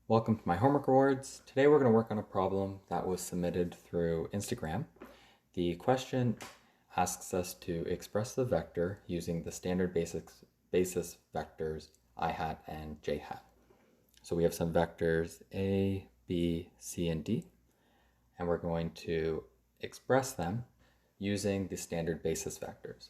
Welcome to my homework rewards. Today we're going to work on a problem that was submitted through Instagram. The question asks us to express the vector using the standard basis vectors I hat and j hat. So we have some vectors A, B, C, and D, and we're going to express them using the standard basis vectors.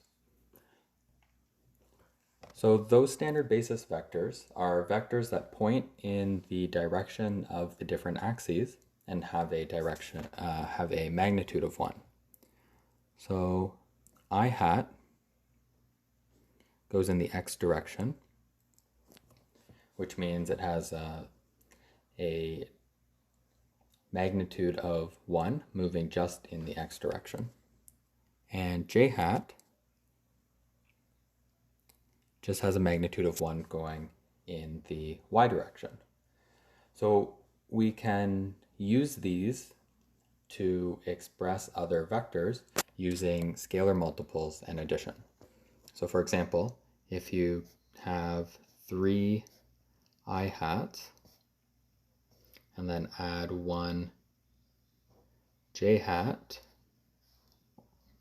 So those standard basis vectors are vectors that point in the direction of the different axes and have a magnitude of 1. So I hat goes in the x direction, which means it has a magnitude of 1 moving just in the x direction. And j hat just has a magnitude of 1 going in the y direction. So we can use these to express other vectors using scalar multiples and addition. So for example, if you have 3 I hats and then add 1 j hat,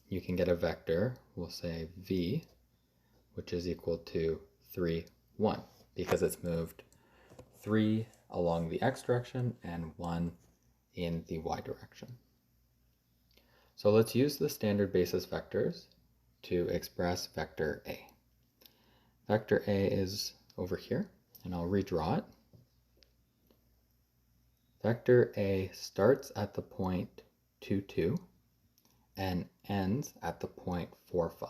you can get a vector, we'll say v, which is equal to 3, 1, because it's moved 3 along the x direction and 1 in the y direction. So let's use the standard basis vectors to express vector A. Vector A is over here, and I'll redraw it. Vector A starts at the point 2, 2 and ends at the point 4, 5.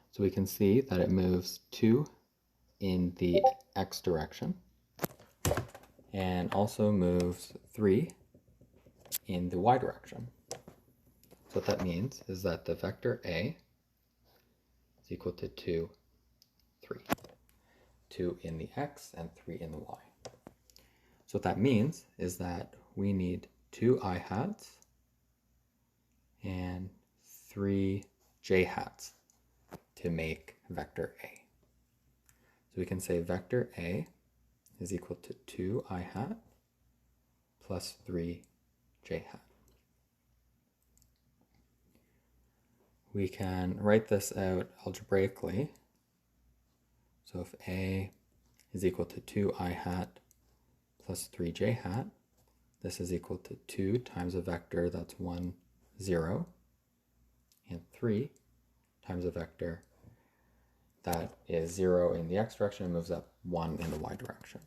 So we can see that it moves 2 in the x direction and also moves 3 in the y direction. So what that means is that the vector A is equal to 2, 3. 2 in the x and 3 in the y. So what that means is that we need 2 I hats and 3 j hats to make vector A. So we can say vector A is equal to 2 I hat plus 3 j hat. We can write this out algebraically. So if A is equal to 2 I hat plus 3 j hat, this is equal to 2 times a vector that's 1, 0, and 3 times a vector that is 0 in the x direction and moves up 1 in the y direction.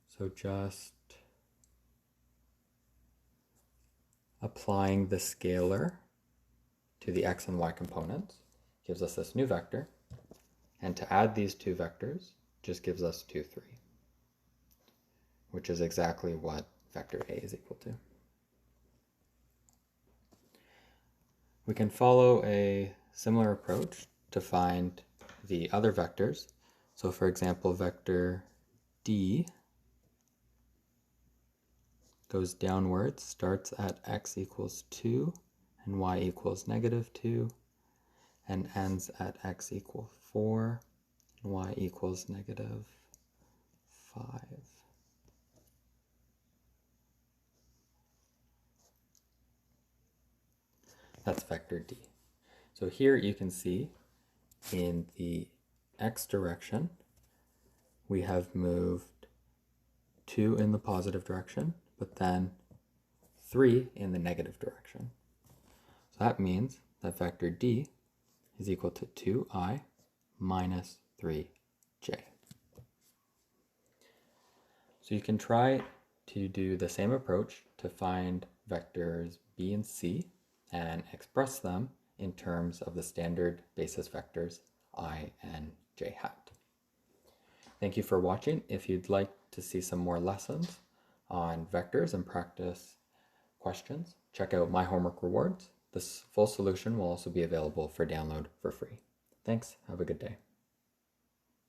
So just applying the scalar to the x and y components gives us this new vector, and to add these two vectors just gives us 2, 3, which is exactly what vector A is equal to. We can follow a similar approach to find the other vectors. So for example, vector D goes downwards, starts at x equals 2 and y equals -2, and ends at x equals 4 and y equals -5. That's vector D. So here you can see in the x direction, we have moved 2 in the positive direction, but then 3 in the negative direction. So that means that vector D is equal to 2i minus 3j. So you can try to do the same approach to find vectors B and C and express them in terms of the standard basis vectors I and j hat. Thank you for watching. If you'd like to see some more lessons on vectors and practice questions, check out My Homework Rewards. This full solution will also be available for download for free. Thanks. Have a good day.